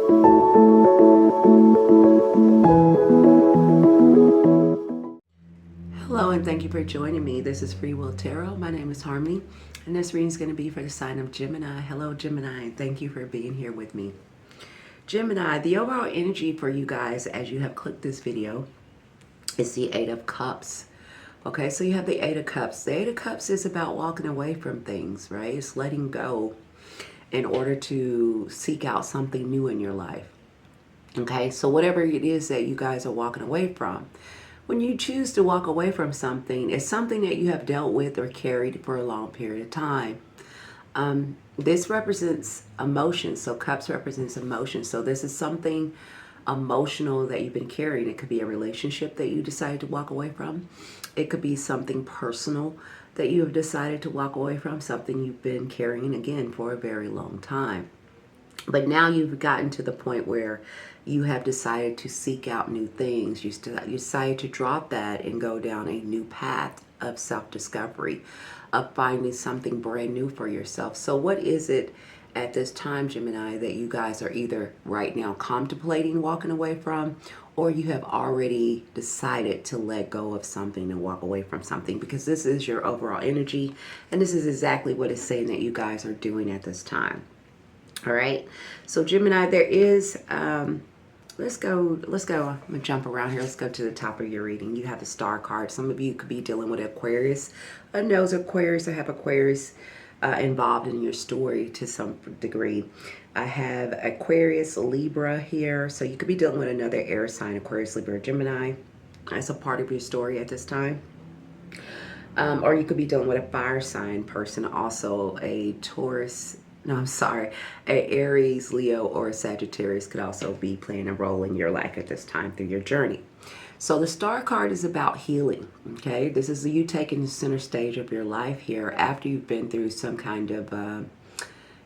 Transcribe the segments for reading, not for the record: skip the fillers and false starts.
Hello and thank you for joining me. This is Free Will Tarot. My name is Harmony and this reading is going to be for the sign of Gemini. Hello Gemini, thank you for being here with me. Gemini, the overall energy for you guys as you have clicked this video is the Eight of Cups. Okay, so you have the Eight of Cups. The Eight of Cups is about walking away from things, right? It's letting go in order to seek out something new in your life. Okay, so whatever it is that you guys are walking away from, when you choose to walk away from something, it's something that you have dealt with or carried for a long period of time. This represents emotion. So cups represents emotion. So this is something emotional that you've been carrying. It could be a relationship that you decided to walk away from. It could be something personal that you have decided to walk away from, something you've been carrying again for a very long time. But now you've gotten to the point where you have decided to seek out new things. You decided to drop that and go down a new path of self-discovery, of finding something brand new for yourself. So what is it at this time, Gemini, that you guys are either right now contemplating walking away from, or you have already decided to let go of something and walk away from something? Because this is your overall energy, and this is exactly what it's saying that you guys are doing at this time. All right, so Gemini, there is, let's go, I'm gonna jump around here. Let's go to the top of your reading. You have the Star card. Some of you could be dealing with Aquarius. Knows Aquarius. I have Aquarius involved in your story to some degree. I have Aquarius, Libra here. So you could be dealing with another air sign, Aquarius, Libra, Gemini. That's a part of your story at this time. Or you could be dealing with a fire sign person, also a Taurus, no, I'm sorry, a Aries, Leo, or a Sagittarius could also be playing a role in your life at this time through your journey. So the Star card is about healing, okay? This is you taking the center stage of your life here after you've been through some kind of,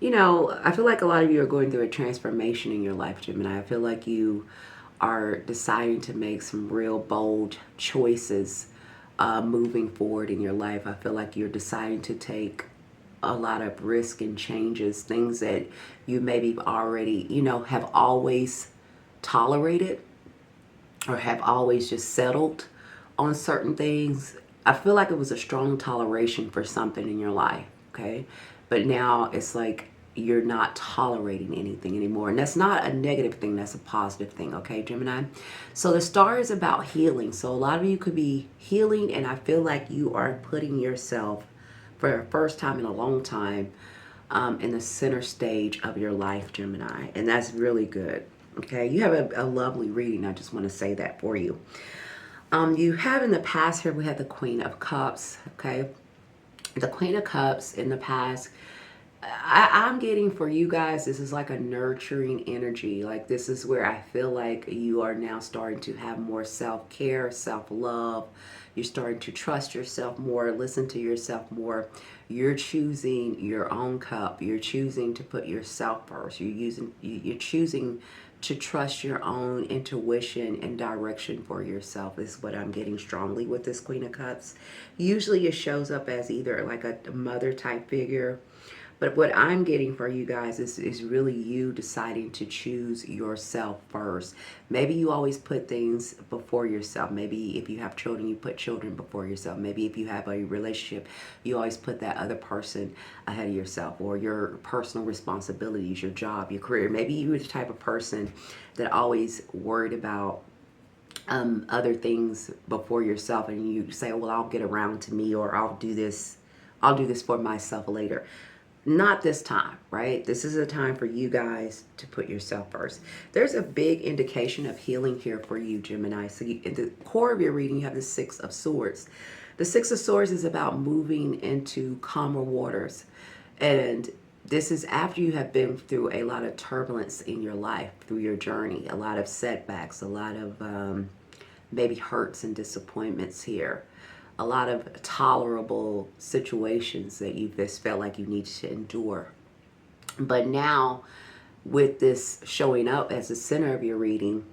you know, I feel like a lot of you are going through a transformation in your life, Gemini. I feel like you are deciding to make some real bold choices moving forward in your life. I feel like you're deciding to take a lot of risk and changes, things that you maybe already, you know, have always tolerated or have always just settled on certain things. I feel like it was a strong toleration for something in your life, okay? But now it's like you're not tolerating anything anymore. And that's not a negative thing, that's a positive thing, okay, Gemini? So the Star is about healing. So a lot of you could be healing, and I feel like you are putting yourself for the first time in a long time in the center stage of your life, Gemini. And that's really good. Okay, you have a lovely reading. I just want to say that for you. You have in the past here, we have the Queen of Cups. Okay, the Queen of Cups in the past, I'm getting for you guys, this is like a nurturing energy. Like this is where I feel like you are now starting to have more self-care, self-love. You're starting to trust yourself more, listen to yourself more. You're choosing your own cup. You're choosing to put yourself first. You're choosing to trust your own intuition and direction for yourself is what I'm getting strongly with this Queen of Cups. Usually it shows up as either like a mother type figure, but what I'm getting for you guys is really you deciding to choose yourself first. Maybe you always put things before yourself. Maybe if you have children, you put children before yourself. Maybe if you have a relationship, you always put that other person ahead of yourself, or your personal responsibilities, your job, your career. Maybe you're the type of person that always worried about other things before yourself, and you say, well, I'll get around to me, or I'll do this for myself later. Not this time, right? This is a time for you guys to put yourself first. There's a big indication of healing here for you, Gemini. So at the core of your reading, you have the Six of Swords. The Six of Swords is about moving into calmer waters. And this is after you have been through a lot of turbulence in your life, through your journey, a lot of setbacks, a lot of maybe hurts and disappointments here. A lot of tolerable situations that you just felt like you needed to endure. But now, with this showing up as the center of your reading,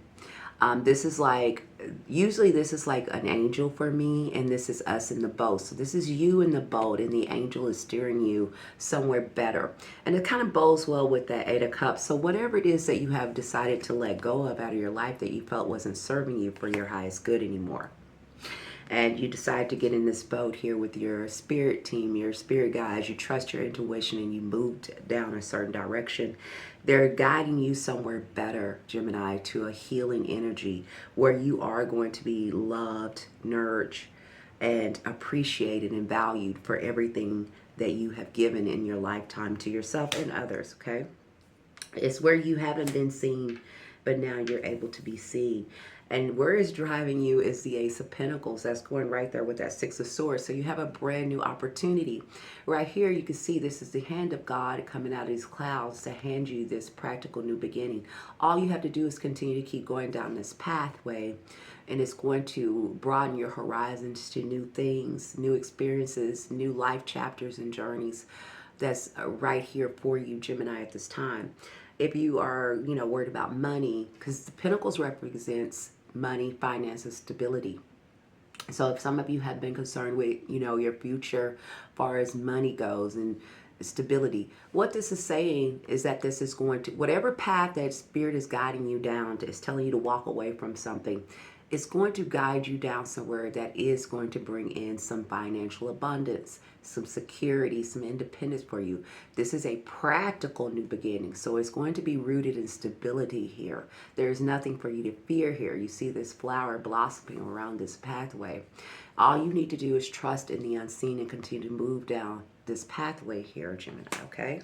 This is like, usually this is like an angel for me, and this is us in the boat. So this is you in the boat, and the angel is steering you somewhere better. And it kind of bodes well with that Eight of Cups. So whatever it is that you have decided to let go of out of your life that you felt wasn't serving you for your highest good anymore, and you decide to get in this boat here with your spirit team, your spirit guides, you trust your intuition, and you moved down a certain direction. They're guiding you somewhere better, Gemini, to a healing energy where you are going to be loved, nurtured, and appreciated and valued for everything that you have given in your lifetime to yourself and others, okay? It's where you haven't been seen, but now you're able to be seen. And where it's driving you is the Ace of Pentacles. That's going right there with that Six of Swords. So you have a brand new opportunity. Right here, you can see this is the hand of God coming out of these clouds to hand you this practical new beginning. All you have to do is continue to keep going down this pathway, and it's going to broaden your horizons to new things, new experiences, new life chapters and journeys. That's right here for you, Gemini, at this time. If you are, worried about money, because the Pentacles represents money, finances, stability. So if some of you have been concerned with, your future as far as money goes and stability, what this is saying is that this is going to, whatever path that Spirit is guiding you down, is telling you to walk away from something, it's going to guide you down somewhere that is going to bring in some financial abundance, some security, some independence for you. This is a practical new beginning. So it's going to be rooted in stability here. There's nothing for you to fear here. You see this flower blossoming around this pathway. All you need to do is trust in the unseen and continue to move down this pathway here, Gemini, okay?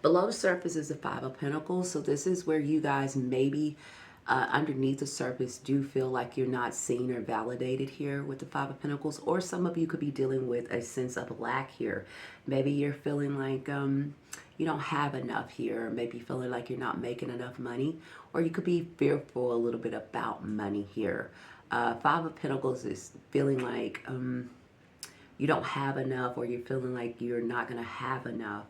Below the surface is the Five of Pentacles. So this is where you guys maybe underneath the surface do feel like you're not seen or validated here with the Five of Pentacles, or some of you could be dealing with a sense of lack here. Maybe you're feeling like you don't have enough here, or maybe feeling like you're not making enough money, or you could be fearful a little bit about money here. Five of Pentacles is feeling like you don't have enough, or you're feeling like you're not going to have enough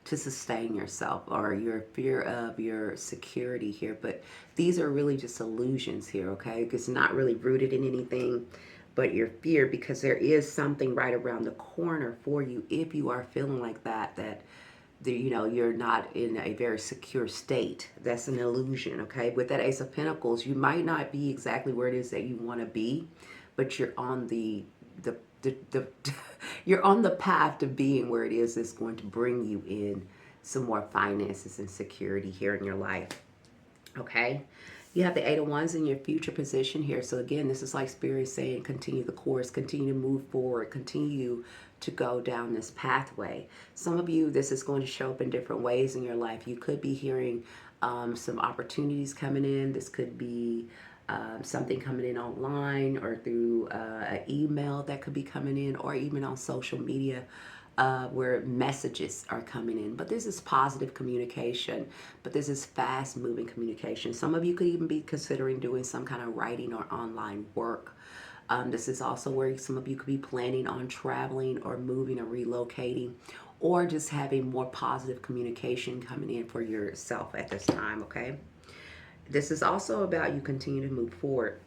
to sustain yourself, or your fear of your security here. But these are really just illusions here, okay? It's not really rooted in anything but your fear, because there is something right around the corner for you if you are feeling like that you're not in a very secure state. That's an illusion, okay? With that Ace of Pentacles, you might not be exactly where it is that you want to be, but you're on the you're on the path to being where it is that's going to bring you in some more finances and security here in your life, okay? You have the Eight of Wands in your future position here. So again, this is like Spirit saying, continue the course, continue to move forward, continue to go down this pathway. Some of you, this is going to show up in different ways in your life. You could be hearing some opportunities coming in. This could be something coming in online, or through an email that could be coming in, or even on social media where messages are coming in. But this is positive communication, but this is fast moving communication. Some of you could even be considering doing some kind of writing or online work. This is also where some of you could be planning on traveling or moving or relocating, or just having more positive communication coming in for yourself at this time, okay? This is also about you continue to move forward.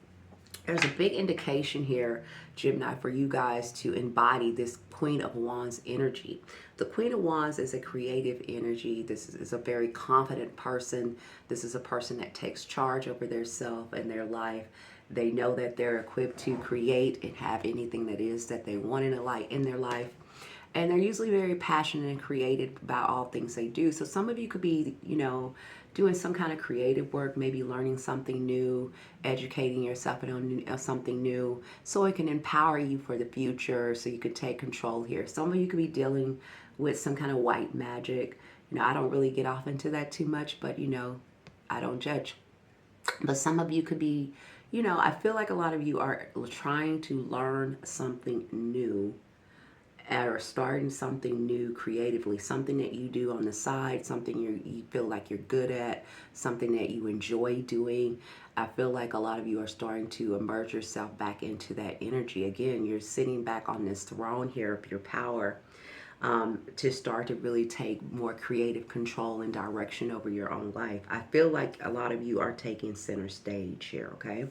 There's a big indication here, Gemini, for you guys to embody this Queen of Wands energy. The Queen of Wands is a creative energy. This is a very confident person. This is a person that takes charge over their self and their life. They know that they're equipped to create and have anything that is that they want in their life. And they're usually very passionate and creative about all things they do. So some of you could be, doing some kind of creative work, maybe learning something new, educating yourself on something new, so it can empower you for the future, so you could take control here. Some of you could be dealing with some kind of white magic. I don't really get off into that too much, but I don't judge. But some of you could be, I feel like a lot of you are trying to learn something new, or starting something new creatively, something that you do on the side, something you feel like you're good at, something that you enjoy doing. I feel like a lot of you are starting to immerse yourself back into that energy. Again, you're sitting back on this throne here of your power. to start to really take more creative control and direction over your own life. I feel like a lot of you are taking center stage here, okay?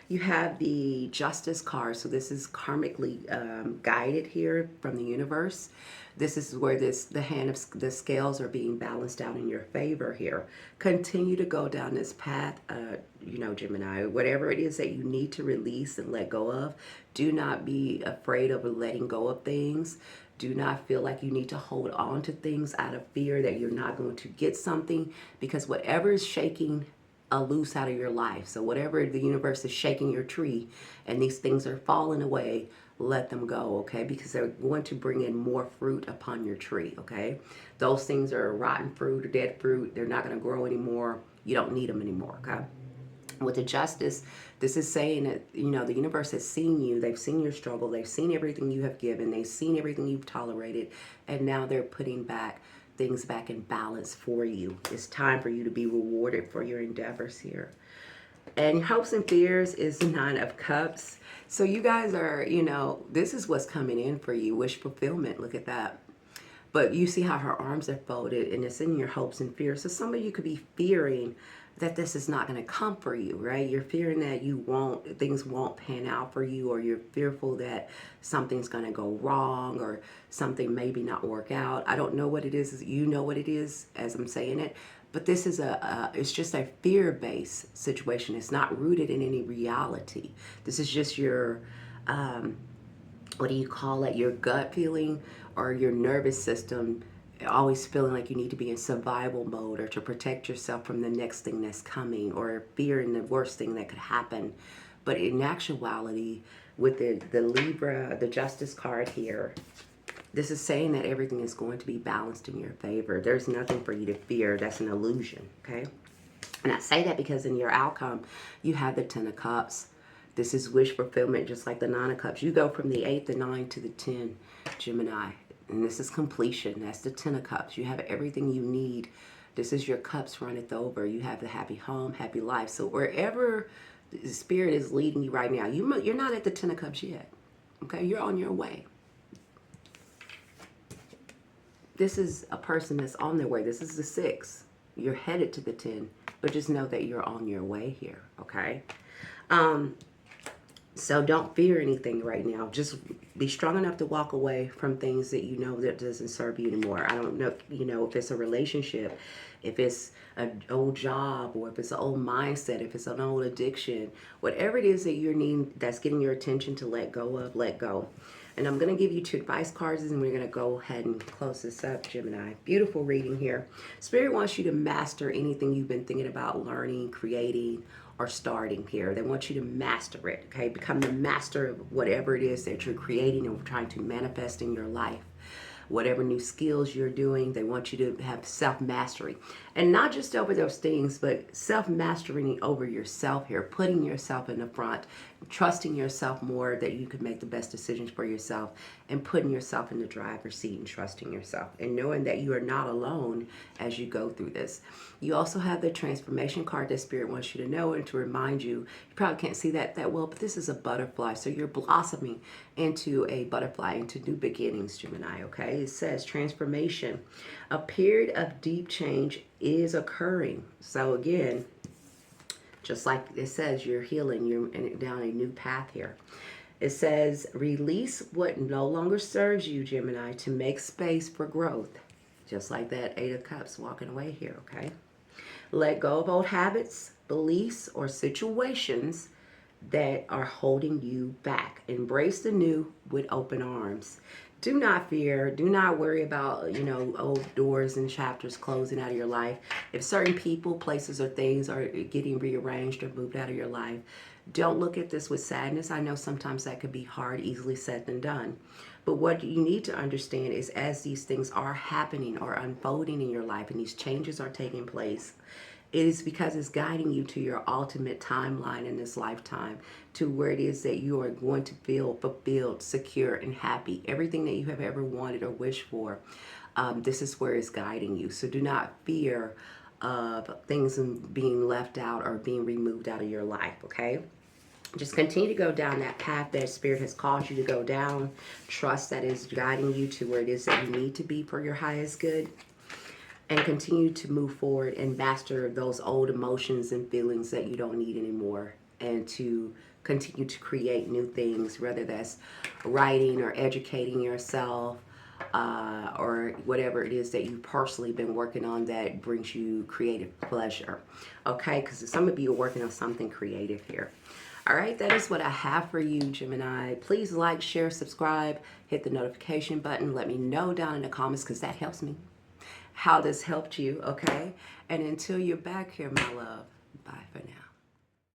You have the Justice card, so this is karmically guided here from the universe. This is where the hand of the scales are being balanced out in your favor here. Continue to go down this path, Gemini. Whatever it is that you need to release and let go of, do not be afraid of letting go of things. Do not feel like you need to hold on to things out of fear that you're not going to get something, because whatever is shaking a loose out of your life. So whatever the universe is shaking your tree and these things are falling away, let them go, okay? Because they're going to bring in more fruit upon your tree, okay? Those things are rotten fruit or dead fruit. They're not going to grow anymore. You don't need them anymore, okay? With the Justice, this is saying that, the universe has seen you. They've seen your struggle. They've seen everything you have given. They've seen everything you've tolerated. And now they're putting things back in balance for you. It's time for you to be rewarded for your endeavors here. And hopes and fears is the Nine of Cups. So you guys are, this is what's coming in for you. Wish fulfillment. Look at that. But you see how her arms are folded, and it's in your hopes and fears. So some of you could be fearing that this is not going to come for you, right? You're fearing that things won't pan out for you, or you're fearful that something's going to go wrong, or something maybe not work out. I don't know what it is. You know what it is as I'm saying it. But this is it's just a fear-based situation. It's not rooted in any reality. This is just your, what do you call it? Your gut feeling, or your nervous system always feeling like you need to be in survival mode, or to protect yourself from the next thing that's coming, or fearing the worst thing that could happen. But in actuality, with the Libra, the Justice card here, this is saying that everything is going to be balanced in your favor. There's nothing for you to fear. That's an illusion, okay? And I say that because in your outcome, you have the Ten of Cups. This is wish fulfillment, just like the Nine of Cups. You go from the 8, the 9 to the 10, Gemini. And this is completion. That's the Ten of Cups. You have everything you need. This is your cups runneth over. You have the happy home, happy life. So wherever the Spirit is leading you right now, you're not at the Ten of Cups yet. Okay? You're on your way. This is a person that's on their way. This is the 6. You're headed to the 10. But just know that you're on your way here. Okay? So don't fear anything right now. Just be strong enough to walk away from things that that doesn't serve you anymore. I don't know, if it's a relationship, if it's an old job, or if it's an old mindset, if it's an old addiction, whatever it is that you're needing, that's getting your attention to let go of, let go. And I'm going to give you 2 advice cards, and we're going to go ahead and close this up, Gemini. Beautiful reading here. Spirit wants you to master anything you've been thinking about learning, creating, or starting here. They want you to master it, okay? Become the master of whatever it is that you're creating and trying to manifest in your life. Whatever new skills you're doing, they want you to have self-mastery. And not just over those things, but self-mastering over yourself here, putting yourself in the front, trusting yourself more that you can make the best decisions for yourself, and putting yourself in the driver's seat and trusting yourself, and knowing that you are not alone as you go through this. You also have the transformation card that Spirit wants you to know and to remind you. You probably can't see that well, but this is a butterfly. So you're blossoming into a butterfly, into new beginnings, Gemini, okay? It says transformation. A period of deep change is occurring. So again, just like it says, you're healing, you're down a new path here. It says, release what no longer serves you, Gemini, to make space for growth. Just like that 8 of Cups walking away here, okay? Let go of old habits, beliefs, or situations that are holding you back. Embrace the new with open arms. Do not fear. Do not worry about, old doors and chapters closing out of your life. If certain people, places, or things are getting rearranged or moved out of your life, don't look at this with sadness. I know sometimes that could be hard, easily said than done. But what you need to understand is, as these things are happening or unfolding in your life and these changes are taking place, it is because it's guiding you to your ultimate timeline in this lifetime, to where it is that you are going to feel fulfilled, secure, and happy. Everything that you have ever wanted or wished for, this is where it's guiding you. So do not fear of things being left out or being removed out of your life, okay? Just continue to go down that path that Spirit has called you to go down. Trust that is guiding you to where it is that you need to be for your highest good. And continue to move forward and master those old emotions and feelings that you don't need anymore. And to continue to create new things, whether that's writing or educating yourself, or whatever it is that you've personally been working on that brings you creative pleasure. Okay, because some of you are working on something creative here. All right, that is what I have for you, Gemini. Please like, share, subscribe, hit the notification button. Let me know down in the comments because that helps me how this helped you, okay? And until you're back here, my love, bye for now.